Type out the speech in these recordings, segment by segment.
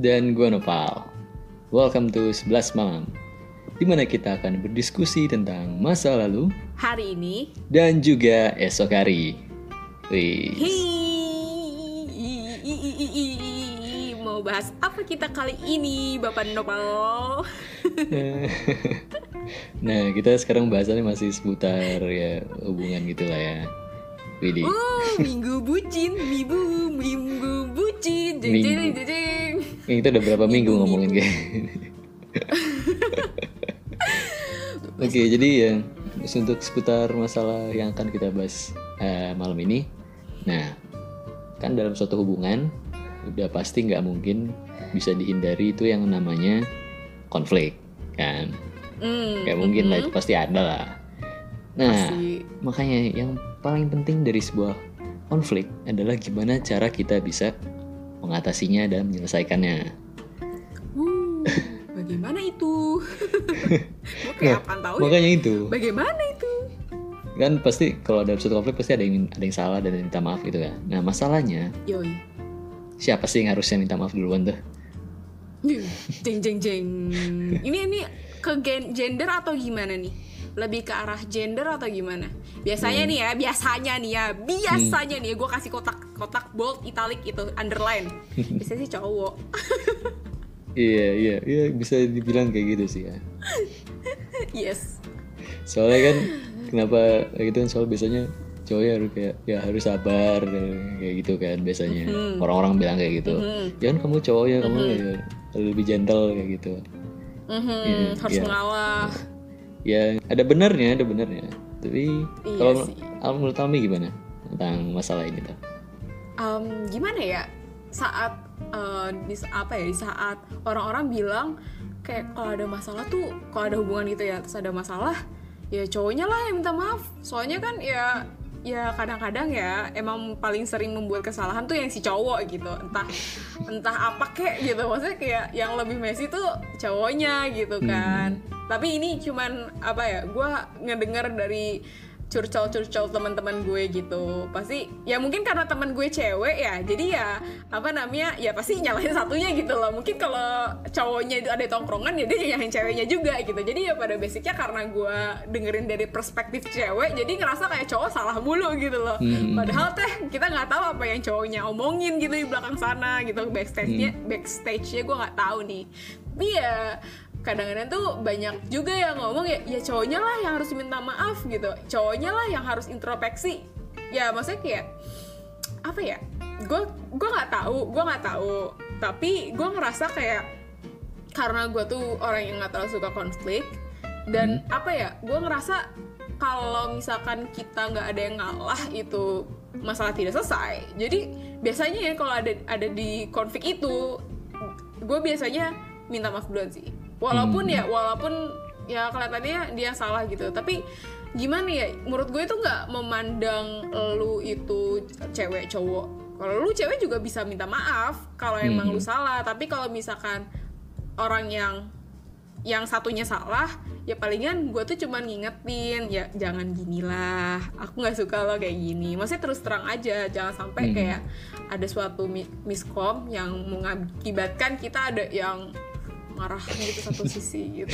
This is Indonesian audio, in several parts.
Dan gue Nopal. Welcome to 11 Malam, di mana kita akan berdiskusi tentang masa lalu, hari ini, dan juga esok hari. Mau bahas apa kita kali ini, Bapak Nopal? Nah, kita sekarang bahasannya masih seputar ya hubungan gitulah ya. Widih. Minggu bucin, minggu bucin, jeng. Ini kita udah berapa minggu ngomongin kayak gini. Oke, jadi ya untuk seputar masalah yang akan kita bahas malam ini. Nah, kan dalam suatu hubungan udah pasti nggak mungkin bisa dihindari itu yang namanya konflik, kan? Nggak mungkin lah, itu pasti ada lah. Nah, makanya yang paling penting dari sebuah konflik adalah gimana cara kita bisa mengatasinya dan menyelesaikannya. Bagaimana itu? Kayak apaan tahu makanya ya? Itu. Bagaimana itu? Kan pasti kalau dalam suatu konflik pasti ada yang salah dan minta maaf gitu kan. Nah, masalahnya siapa sih yang harusnya minta maaf duluan tuh? Jeng. Ini ke gender atau gimana nih? Lebih ke arah gender atau gimana? Biasanya nih ya, gue kasih kotak bold, italic itu, underline. Biasanya sih cowok. Iya, bisa dibilang kayak gitu sih ya. Yes. Soalnya kan kenapa kayak gitu kan, soal biasanya cowoknya harus kayak ya harus sabar kayak gitu kan biasanya. Orang-orang bilang kayak gitu. Jangan kamu cowok ya, kamu ya lebih gentle kayak gitu. Harus mengalah. Ya ada benernya. Tapi kalau menurut Almi gimana tentang masalah ini tuh? Gimana ya, di saat orang-orang bilang kayak kalau ada masalah tuh, kalau ada hubungan gitu ya, terus ada masalah ya cowoknya lah yang minta maaf. Soalnya kan ya kadang-kadang ya emang paling sering membuat kesalahan tuh yang si cowok gitu, entah apa kek gitu, maksudnya kayak yang lebih messy tuh cowoknya gitu kan. Tapi ini cuman gue ngedenger dari curcol teman-teman gue gitu. Pasti ya mungkin karena teman gue cewek ya, jadi ya pasti nyalahin satunya gitu loh. Mungkin kalau cowoknya itu ada tongkrongan ya dia nyalahin ceweknya juga gitu. Jadi ya pada basicnya karena gue dengerin dari perspektif cewek, jadi ngerasa kayak cowok salah mulu gitu loh. Padahal kita nggak tahu apa yang cowoknya omongin gitu di belakang sana gitu, backstage-nya gue nggak tahu nih. Tapi ya kadang-kadang tuh banyak juga yang ngomong ya cowoknya lah yang harus minta maaf gitu, cowoknya lah yang harus introspeksi. Ya maksudnya kayak apa ya, gue nggak tahu, tapi gue ngerasa kayak karena gue tuh orang yang nggak terlalu suka konflik dan gue ngerasa kalau misalkan kita nggak ada yang ngalah itu masalah tidak selesai. Jadi biasanya ya kalau ada di konflik itu gue biasanya minta maaf duluan sih. Walaupun ya kelihatannya dia salah gitu, tapi gimana ya, menurut gue itu nggak memandang lu itu cewek cowok. Kalau lu cewek juga bisa minta maaf kalau emang lu salah, tapi kalau misalkan orang yang satunya salah, ya palingan gue tuh cuman ngingetin ya jangan ginilah, aku nggak suka lo kayak gini. Maksudnya terus terang aja, jangan sampai kayak ada suatu miskom yang mengakibatkan kita ada yang marah gitu satu sisi gitu.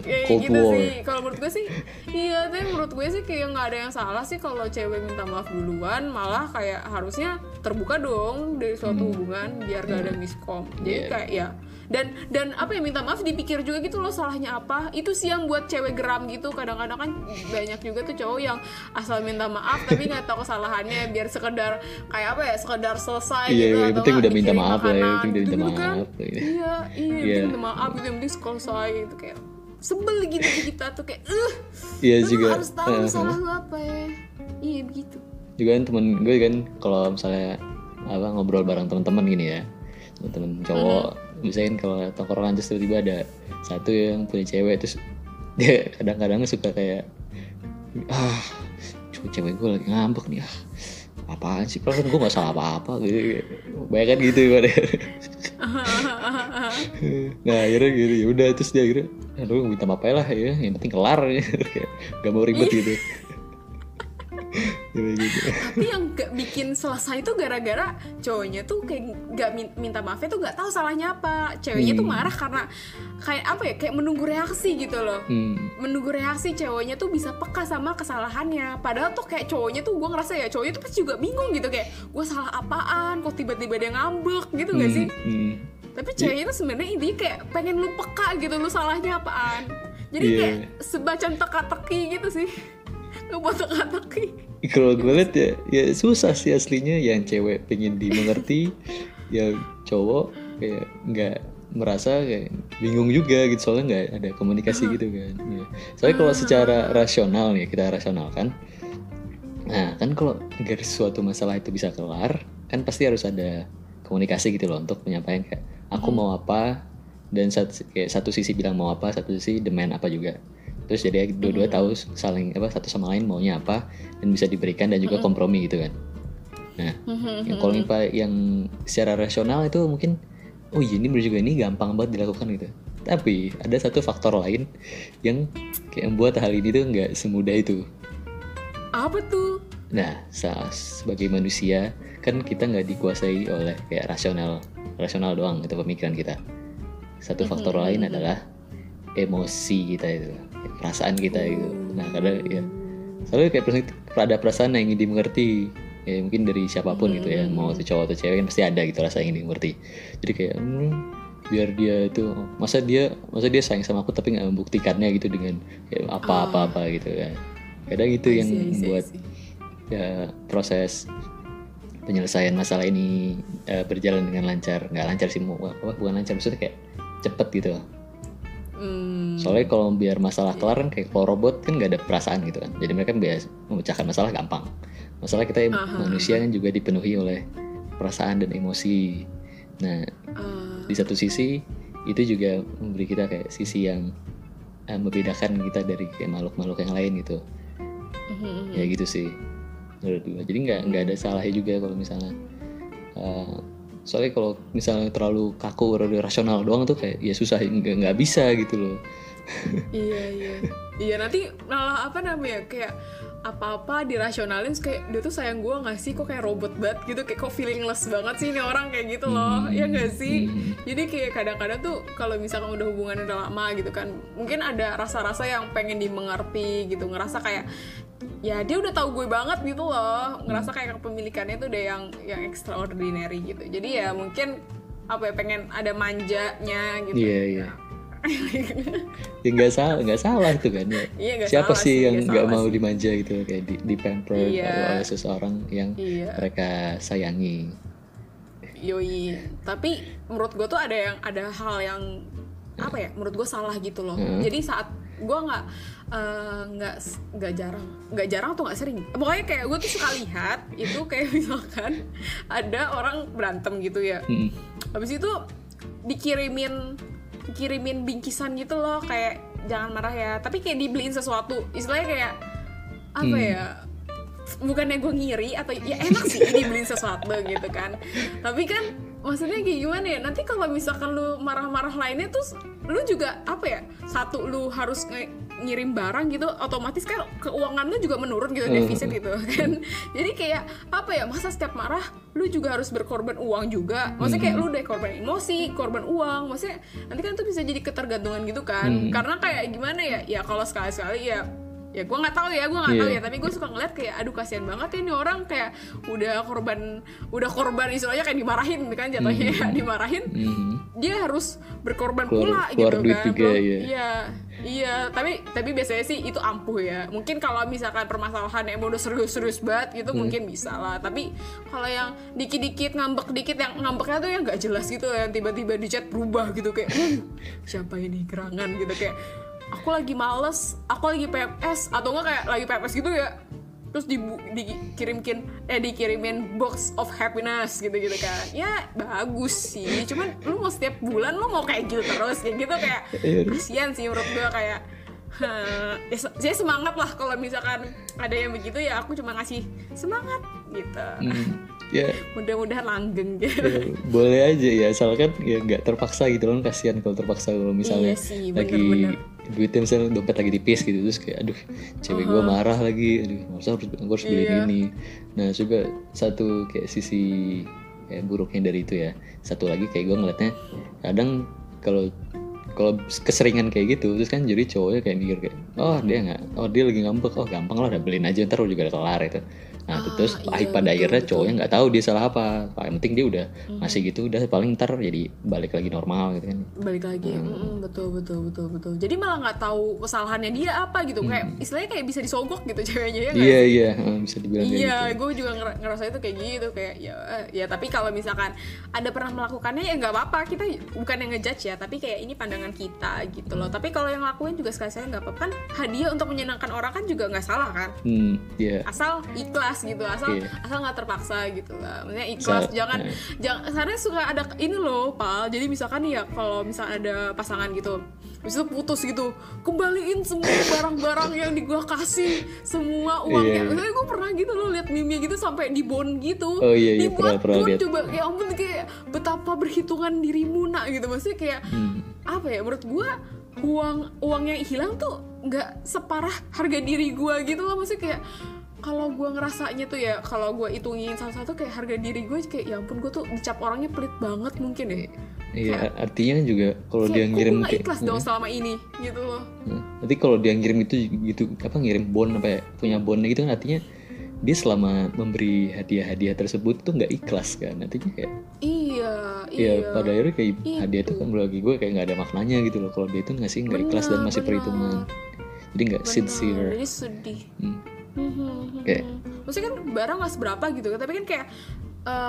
Kayak gitu sih. Kalau menurut gue sih, tapi menurut gue sih kayak nggak ada yang salah sih kalau cewek minta maaf duluan. Malah kayak harusnya terbuka dong dari suatu hubungan biar gak ada miskom. Jadi kayak ya dan minta maaf dipikir juga gitu loh salahnya apa. Itu sih yang buat cewek geram gitu. Kadang-kadang kan banyak juga tuh cowok yang asal minta maaf tapi nggak tahu kesalahannya, biar sekedar sekedar selesai gitu. Iya, penting udah minta maaf lah ya, penting udah minta maaf. Kan? Iya, minta maaf gitu, yang penting selesai itu. Kayak sebel gitu kita tuh kayak iya juga harus tahu salah lu apa ya. Iya begitu. Juga kan temen gue kan kalau misalnya ngobrol bareng teman-teman gini ya, teman cowok biasanya kan kalau tongkrongan terus tiba-tiba ada satu yang punya cewek, terus dia kadang-kadang suka kayak cewek gue lagi ngambek nih, apaan sih, perasaan gue nggak salah apa-apa gitu, banyak kan gitu pada. Nah akhirnya gitu ya udah, terus dia akhirnya aduh minta maaf lah ya, yang penting kelar ya. Gak mau ribet gitu. Kayak gitu. Tapi yang gak bikin selesai itu gara-gara cowoknya tuh kayak gak minta maafnya tuh gak tahu salahnya apa. Ceweknya tuh marah karena kayak apa ya, kayak menunggu reaksi gitu loh. Menunggu reaksi ceweknya tuh bisa peka sama kesalahannya. Padahal tuh kayak cowoknya tuh, gue ngerasa ya cowoknya tuh pasti juga bingung gitu, kayak gue salah apaan kok tiba-tiba dia ngambek gitu gak sih? Tapi ceweknya tuh sebenarnya intinya kayak pengen lu peka gitu, lu salahnya apaan. Jadi kayak semacam teka-teki gitu sih. Ngebuat teka-teki. Kalau gue liat ya susah sih aslinya. Yang cewek pengen dimengerti, yang cowok kayak nggak merasa, kayak bingung juga gitu, soalnya nggak ada komunikasi gitu kan. Ya. Soalnya kalau secara rasional nih, kita rasionalkan, nah kan kalau agar suatu masalah itu bisa kelar, kan pasti harus ada komunikasi gitu loh untuk menyampaikan kayak aku mau apa, dan satu sisi bilang mau apa, satu sisi demand apa juga. Terus jadi dua-dua tahu saling apa, satu sama lain maunya apa, dan bisa diberikan, dan juga kompromi gitu kan. Nah, yang kalau yang secara rasional itu mungkin oh iya ini bener juga, ini gampang banget dilakukan gitu. Tapi ada satu faktor lain yang kayak membuat hal ini tuh nggak semudah itu. Apa tuh? Nah, sebagai manusia kan kita nggak dikuasai oleh kayak rasional doang itu pemikiran kita. Satu faktor lain adalah emosi kita itu, perasaan kita gitu. Nah, kadang ya selalu kayak ada perasaan yang ingin dimengerti, ya mungkin dari siapapun gitu ya, mau itu cowok atau cewek kan pasti ada gitu rasa yang ingin dimengerti. Jadi kayak biar dia itu masa dia sayang sama aku tapi nggak membuktikannya gitu dengan kayak apa gitu kan. Kadang itu yang membuat ya proses penyelesaian masalah ini berjalan dengan lancar. Nggak lancar sih, bukan lancar, maksudnya kayak cepet gitu. Soalnya kalau biar masalah kelar kan kayak kalau robot kan nggak ada perasaan gitu kan, jadi mereka biasa memecahkan masalah gampang. Masalah kita manusia kan juga dipenuhi oleh perasaan dan emosi. Nah, di satu sisi itu juga memberi kita kayak sisi yang membedakan kita dari kayak makhluk-makhluk yang lain gitu. Ya gitu sih menurut gue. Jadi nggak ada salahnya juga kalau misalnya soalnya kalau misalnya terlalu kaku atau rasional doang tuh kayak ya susah, nggak bisa gitu loh. Iya nanti malah apa namanya, kayak apa-apa dirasionalin kayak dia tuh sayang gue nggak sih, kok kayak robot banget gitu, kayak kok feelingless banget sih ini orang kayak gitu loh. Ya nggak sih? Jadi kayak kadang-kadang tuh kalau misalkan udah hubungan udah lama gitu kan, mungkin ada rasa-rasa yang pengen dimengerti gitu, ngerasa kayak ya dia udah tahu gue banget gitu loh, ngerasa kayak kepemilikannya tuh udah yang extraordinary gitu. Jadi ya mungkin apa ya, pengen ada manjanya gitu. Iya. Ya nggak salah itu kan ya. Siapa sih yang nggak mau dimanja gitu, kayak di pamper oleh seseorang yang mereka sayangi. Yoi. Tapi menurut gue tuh ada hal yang apa ya, menurut gue salah gitu loh. Jadi saat gue nggak jarang atau nggak sering, pokoknya kayak gue tuh suka lihat itu kayak misalkan ada orang berantem gitu ya, habis itu dikirimin bingkisan gitu loh, kayak jangan marah ya, tapi kayak dibeliin sesuatu, istilahnya kayak apa ya, bukannya gue ngiri atau ya enak sih dibeliin sesuatu gitu kan, tapi kan maksudnya kayak gimana ya, nanti kalau misalkan lu marah-marah lainnya terus lu juga apa ya, satu lu harus ngirim barang gitu, otomatis kan keuangan lu juga menurun gitu, defisit gitu kan. Jadi kayak apa ya, masa setiap marah lu juga harus berkorban uang juga, maksudnya kayak lu udah korban emosi, korban uang, maksudnya nanti kan itu bisa jadi ketergantungan gitu kan. Karena kayak gimana ya kalau sekali-sekali ya gue nggak tahu ya, tapi gue suka ngeliat kayak aduh kasihan banget ya ini orang, kayak udah korban istilahnya kayak dimarahin kan jatuhnya, dimarahin dia harus berkorban pula gitu kan juga, iya tapi biasanya sih itu ampuh ya, mungkin kalau misalkan permasalahan yang udah serius banget gitu mungkin bisa lah, tapi kalau yang dikit-dikit ngambek dikit, yang ngambeknya tuh yang nggak jelas gitu, yang tiba-tiba di chat berubah gitu kayak siapa ini gerangan gitu, kayak aku lagi males, aku lagi PMS, atau enggak kayak lagi PMS gitu ya, terus dikirimin box of happiness gitu kan, ya bagus sih, cuman lu mau setiap bulan lu mau kayak gitu terus kayak gitu, kayak kasian sih menurut gue, kayak Saya semangat lah kalau misalkan ada yang begitu ya aku cuma ngasih semangat gitu. Ya Mudah-mudahan langgeng gitu. ya, boleh aja ya, asalkan ya nggak terpaksa gitu loh, kasihan kalau terpaksa, kalau misalnya Iya sih, lagi bener-bener. duitnya misalnya dompet lagi tipis gitu, terus kayak aduh cewek gue marah lagi, aduh masa gue harus beli Iya. ini. Nah juga satu kayak sisi kayak buruknya dari itu ya, satu lagi kayak gue ngeliatnya kadang kalau keseringan kayak gitu, terus kan jadi cowoknya kayak mikir kayak dia lagi ngambek, gampang lah udah beliin aja ntar juga udah kelar itu. Nah terus Iya, pada betul, akhirnya betul. cowoknya nggak tahu dia salah apa, paling penting dia udah masih gitu, udah paling ntar jadi balik lagi normal gitu kan. Balik lagi. Betul. Jadi malah nggak tahu kesalahannya dia apa gitu. Kayak istilahnya kayak bisa disogok gitu ceweknya ya nggak sih? Iya bisa dibilang kayak Iya, gitu. gue juga ngerasa itu kayak gitu, kayak ya tapi kalau misalkan ada pernah melakukannya ya nggak apa-apa, kita bukan yang ngejudge ya, tapi kayak ini pandangan kita gitu loh. Tapi kalau yang lakuin juga sekali-sekali nggak apa-apa kan, hadiah untuk menyenangkan orang kan juga nggak salah kan, Iya. asal ikhlas gitu, asal Iya. nggak terpaksa gitu lah, maksudnya ikhlas. Jangan karena suka ada ini loh Pal, jadi misalkan ya kalau misalnya ada pasangan gitu habis itu putus gitu, kembaliin semua barang-barang yang gua kasih, semua uangnya. Maksudnya gue pernah gitu loh lihat meme gitu sampai di bond gitu. Oh iya, Dibuat pernah bond, lihat. coba ya ampun, kayak betapa berhitungan dirimu nak gitu. Maksudnya kayak apa ya, menurut gua uang yang hilang tuh nggak separah harga diri gua gitu loh. Maksudnya kayak kalau gue ngerasanya tuh ya, kalau gue hitungin satu-satu kayak harga diri gue kayak ya ampun, gue tuh dicap orangnya pelit banget mungkin ya. Iya, artinya juga kalau dia Kayak ngirim gue gak ikhlas dong selama ini gitu loh. nanti kalau dia ngirim itu gitu ngirim bond apa ya, punya bondnya gitu kan, artinya dia selama memberi hadiah-hadiah tersebut tuh nggak ikhlas kan, artinya kayak Iya. ya pada akhirnya kayak hadiah itu kan bagi gue kayak nggak ada maknanya gitu loh, kalau dia itu ngasih nggak ikhlas dan masih perhitungan, jadi nggak sincere. Jadi sedih. Kayak Maksudnya kan barang gak seberapa gitu kan, tapi kan kayak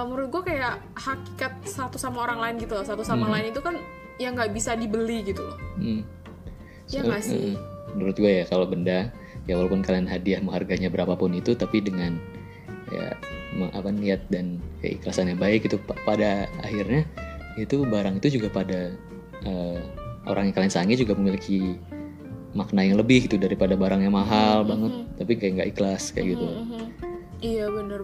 menurut gue kayak hakikat satu sama orang lain gitu loh, satu sama lain itu kan yang nggak bisa dibeli gitu loh. Ya nggak sih? Menurut gue ya kalau benda ya, walaupun kalian hadiah mau harganya berapapun itu, tapi dengan ya niat dan keikhlasan yang baik itu, pada akhirnya itu barang itu juga pada orang yang kalian sayangi juga memiliki makna yang lebih gitu daripada barang yang mahal banget tapi kayak nggak ikhlas kayak gitu. Iya bener.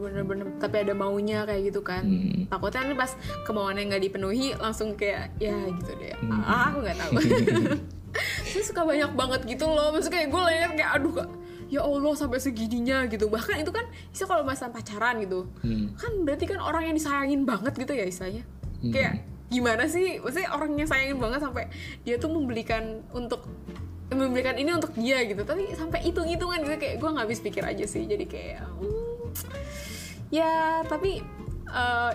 Tapi ada maunya kayak gitu kan. Takutnya nih pas kemauannya nggak dipenuhi langsung kayak ya gitu deh. Aku nggak tahu. Saya suka banyak banget gitu loh. Maksudnya kayak gue lihat kayak aduh kak, ya Allah sampai segininya gitu. Bahkan itu kan bisa kalau masa pacaran gitu. Kan berarti kan orang yang disayangin banget gitu ya istilahnya. Kayak gimana sih? Maksudnya orang yang sayangin banget sampai dia tuh membelikan ini untuk dia gitu, tapi sampai hitung-hitungan gitu, kayak gue nggak habis pikir aja sih. Jadi kayak ya tapi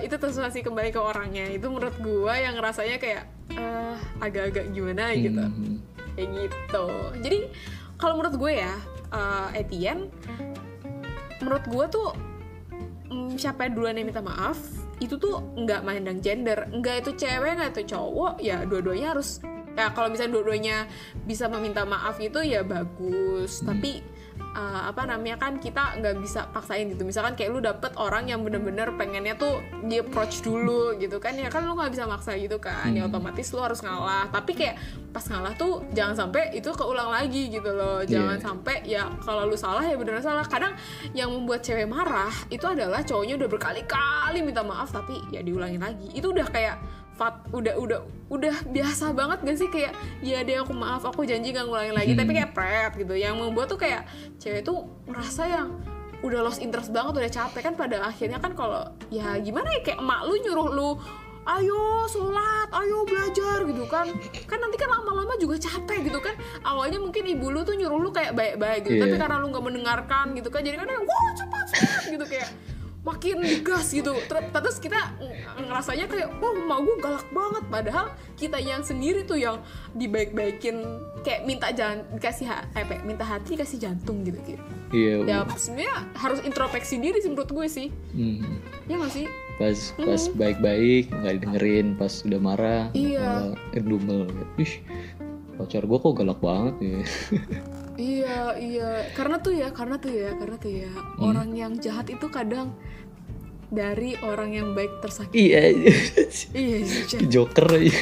itu terserah sih, kembali ke orangnya. Itu menurut gue yang rasanya kayak agak-agak gimana gitu, kayak gitu. Jadi kalau menurut gue ya Etienne, menurut gue tuh siapa duluan yang minta maaf itu tuh nggak mandang gender, nggak itu cewek nggak itu cowok, ya dua-duanya harus. Ya kalau misalnya dua-duanya bisa meminta maaf itu ya bagus, tapi kan kita nggak bisa paksain gitu. Misalkan kayak lu dapet orang yang bener-bener pengennya tuh di approach dulu gitu kan, ya kan lu nggak bisa maksa gitu kan, ya otomatis lu harus ngalah. Tapi kayak pas ngalah tuh jangan sampai itu keulang lagi gitu loh. Jangan sampai ya kalau lu salah ya beneran salah. Kadang yang membuat cewek marah itu adalah cowoknya udah berkali-kali minta maaf tapi ya diulangin lagi. Itu udah kayak udah biasa banget gak sih, kayak ya deh aku maaf, aku janji gak ngulangin lagi, tapi kayak pret gitu. Yang membuat tuh kayak cewek tuh merasa yang udah lost interest banget, udah capek kan. Pada akhirnya kan kalau ya gimana ya, kayak emak lu nyuruh lu ayo sholat, ayo belajar gitu kan nanti kan lama-lama juga capek gitu kan. Awalnya mungkin ibu lu tuh nyuruh lu kayak baik-baik gitu, tapi karena lu gak mendengarkan gitu kan, jadi kan wah cepat gitu, kayak makin gas gitu. Terus kita ngerasanya kayak wah emak gue galak banget, padahal kita yang sendiri tuh yang dibaik-baikin, kayak minta minta hati kasih jantung gitu. Iya. Ya sebenarnya harus introspeksi diri sih menurut gue sih. Ya nggak sih? Pas baik-baik nggak didengerin, pas udah marah Iya. Dumel. Ih, pacar gue kok galak banget ya. Iya, karena tuh ya orang yang jahat itu kadang dari orang yang baik tersakiti. Iya. Iya sih. Joker aja.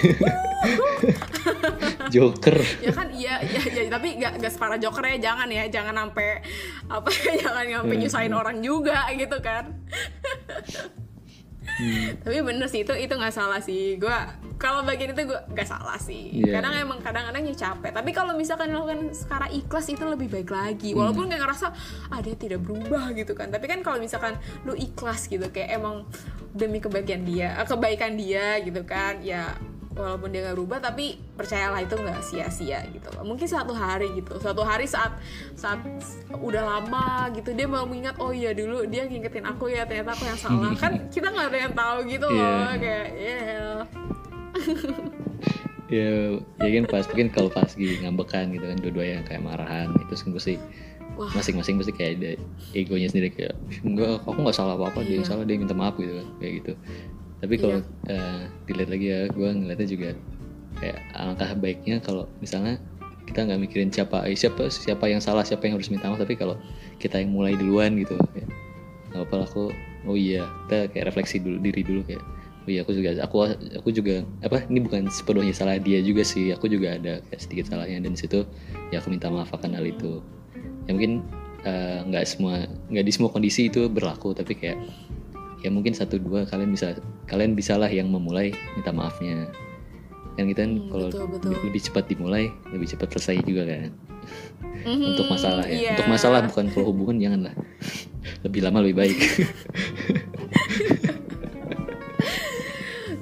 Joker. Ya kan, iya tapi nggak separah Joker ya, jangan sampai apa jangan sampai nyusahin orang juga gitu kan. Tapi bener sih, itu nggak salah sih. Gue kalau bagian itu gue nggak salah sih. Kadang-kadang ya capek. Tapi kalau misalkan dilakukan secara ikhlas itu lebih baik lagi. Walaupun kayak ngerasa dia tidak berubah gitu kan. Tapi kan kalau misalkan lu ikhlas gitu, kayak emang demi kebaikan dia gitu kan, ya walaupun dia nggak berubah, tapi percayalah itu nggak sia-sia gitu loh. Mungkin suatu hari saat udah lama gitu dia mau mengingat, oh iya dulu dia ngingetin aku ya, ternyata aku yang salah. Kan kita nggak ada yang tahu gitu loh. Kayak ya kan pas mungkin kalau pas lagi ngambekan gitu kan, dua-duanya kayak marahan itu sih masing-masing pasti kayak ada egonya sendiri, kayak enggak, aku nggak salah apa-apa, dia yang salah, dia minta maaf gitu kan, kayak gitu. Tapi kalau dilihat lagi ya, gue ngeliatnya juga kayak alangkah baiknya kalau misalnya kita nggak mikirin siapa yang salah, siapa yang harus minta maaf, tapi kalau kita yang mulai duluan gitu, kayak nggak apa-apa aku, oh iya, kita kayak refleksi diri dulu, kayak oh iya aku juga apa, ini bukan sepenuhnya salah dia juga sih, aku juga ada kayak sedikit salahnya, dan situ ya aku minta maaf akan hal itu. Ya mungkin nggak di semua kondisi itu berlaku, tapi kayak ya mungkin 1-2 kalian bisalah yang memulai minta maafnya kan. Kita kan kalau lebih cepat dimulai lebih cepat selesai juga kan. Untuk masalah ya, untuk masalah, bukan kalau hubungan janganlah lebih lama lebih baik.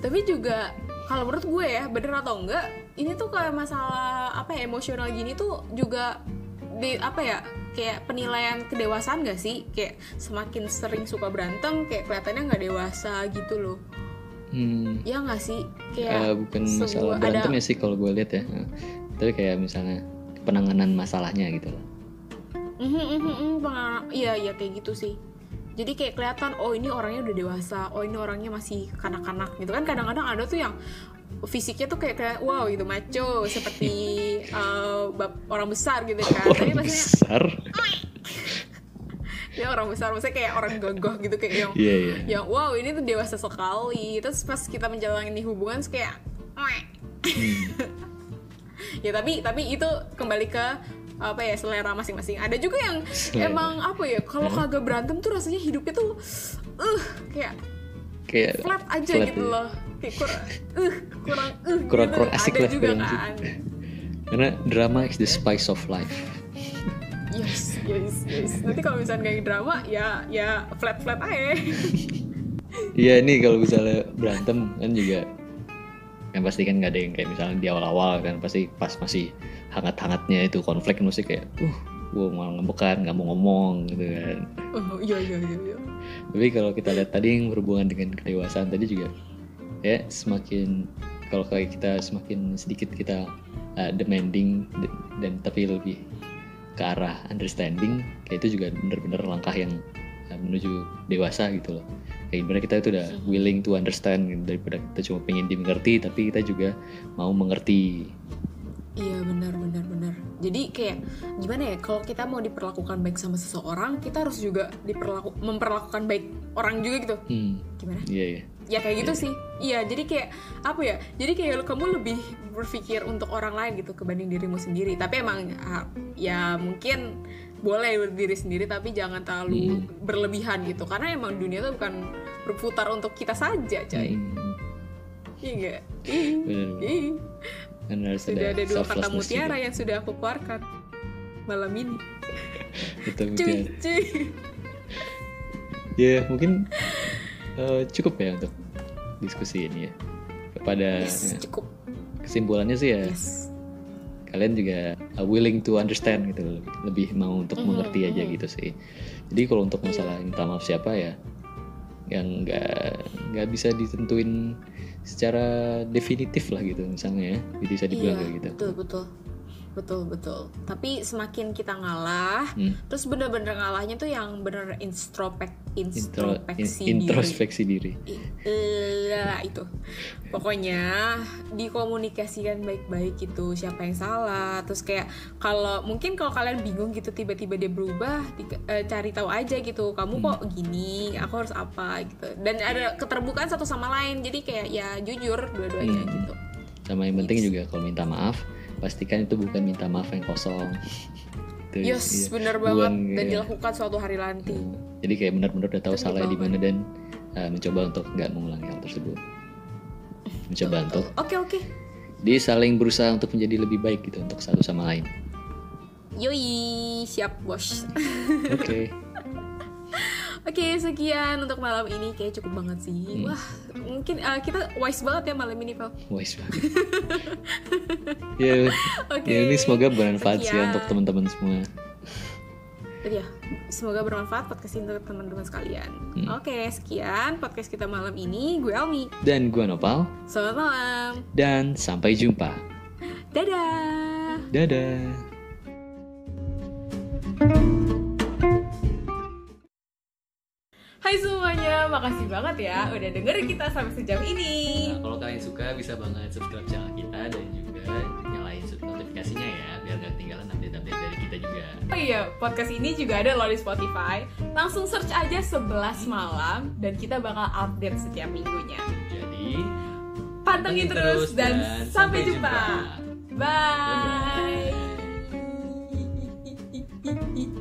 Tapi juga kalau menurut gue ya, bener atau enggak, ini tuh kayak masalah apa ya, emosional gini tuh juga kayak penilaian kedewasaan gak sih? Kayak semakin sering suka berantem, kayak kelihatannya nggak dewasa gitu loh. Ya nggak sih? Kayak bukan masalah berantem ya sih kalau gue lihat ya. Tapi kayak misalnya penanganan masalahnya gitu loh. Iya kayak gitu sih. Jadi kayak kelihatan, oh ini orangnya udah dewasa, oh ini orangnya masih kanak-kanak gitu kan. Kadang-kadang ada tuh yang fisiknya tuh kayak wow gitu, macho seperti orang besar gitu kan. Tapi besar. Dia orang besar, maksudnya kayak orang gagah gitu, kayak yang wow ini tuh dewasa sekali. Terus pas kita menjalani hubungan kayak ya tapi itu kembali ke apa ya, selera masing-masing. Ada juga yang emang apa ya, kalau kagak berantem tuh rasanya hidupnya tuh kayak flat aja gitu loh, kayak kurang asik ada lah juga kan. Karena drama is the spice of life. Yes. Nanti kalau misalnya kayak drama ya flat aja. Iya, ini kalau misalnya berantem kan juga kan pasti kan nggak ada yang kayak misalnya di awal-awal kan, pasti pas masih hangat-hangatnya itu konflik mesti kayak gue malah ngembekan, nggak mau ngomong gitu kan. Iya. Tapi kalau kita lihat tadi yang berhubungan dengan kedewasaan tadi juga ya, semakin kalau kayak kita semakin sedikit kita demanding dan tapi lebih ke arah understanding, kayak itu juga benar-benar langkah yang menuju dewasa gitu loh. Kayak benar kita itu udah willing to understand gitu, daripada kita cuma pengen dimengerti tapi kita juga mau mengerti. Iya benar. Jadi kayak gimana ya, kalau kita mau diperlakukan baik sama seseorang, kita harus juga memperlakukan baik orang juga gitu. Gimana? Iya. Ya kayak gitu sih. Iya, jadi kayak apa ya? Jadi kayak kamu lebih berpikir untuk orang lain gitu kebanding dirimu sendiri. Tapi emang ya mungkin boleh berdiri sendiri, tapi jangan terlalu berlebihan gitu. Karena emang dunia tuh bukan berputar untuk kita saja, coy. Iya enggak? Sudah ada 2 kata mutiara juga yang sudah aku keluarkan malam ini. Betul. Ya mungkin cukup ya untuk diskusi ini ya. Kepada cukup. Kesimpulannya sih ya, kalian juga willing to understand gitu, lebih mau untuk mengerti aja gitu sih. Jadi kalau untuk masalah minta maaf siapa ya, yang nggak bisa ditentuin secara definitif lah gitu misalnya ya, bisa dibilang kayak gitu. Betul. Tapi semakin kita ngalah, terus bener-bener ngalahnya tuh yang bener introspeksi diri. Itu. Pokoknya dikomunikasikan baik-baik gitu, siapa yang salah. Terus kayak kalau kalian bingung gitu tiba-tiba dia berubah, cari tahu aja gitu, kamu kok gini, aku harus apa gitu. Dan ada keterbukaan satu sama lain. Jadi kayak ya jujur dua-duanya gitu. Sama yang penting juga kalau minta maaf pastikan itu bukan minta maaf yang kosong. Tuh, Yes, iya. bener Bukan, banget dan iya. dilakukan suatu hari nanti. Jadi kayak benar-benar udah tahu Teknik salahnya di banget. mana dan mencoba untuk nggak mengulangi hal tersebut. Mencoba untuk Oke. dia saling berusaha untuk menjadi lebih baik gitu untuk satu sama lain. Yoi, siap bos. Oke. Oke, sekian untuk malam ini, kayak cukup banget sih. Wah, mungkin kita wise banget ya malam ini, Val. Wise banget. Ya, Oke, ya, ini semoga bermanfaat sih sekian. untuk teman-teman semua. Dan ya, semoga bermanfaat podcast ini untuk teman-teman sekalian. Oke, sekian podcast kita malam ini. Gue Almi. Dan gua Nopal. Selamat malam. Dan sampai jumpa. Dadah. Dadah. Hai semuanya, makasih banget ya udah dengerin kita sampai sejauh ini. Nah, kalau kalian suka bisa banget subscribe channel kita dan juga nyalain notifikasinya ya biar nggak ketinggalan update-update dari kita juga. Oh iya, podcast ini juga ada loh di Spotify. Langsung search aja 11 malam dan kita bakal update setiap minggunya. Jadi Pantengin terus dan sampai jumpa. Bye. Bye.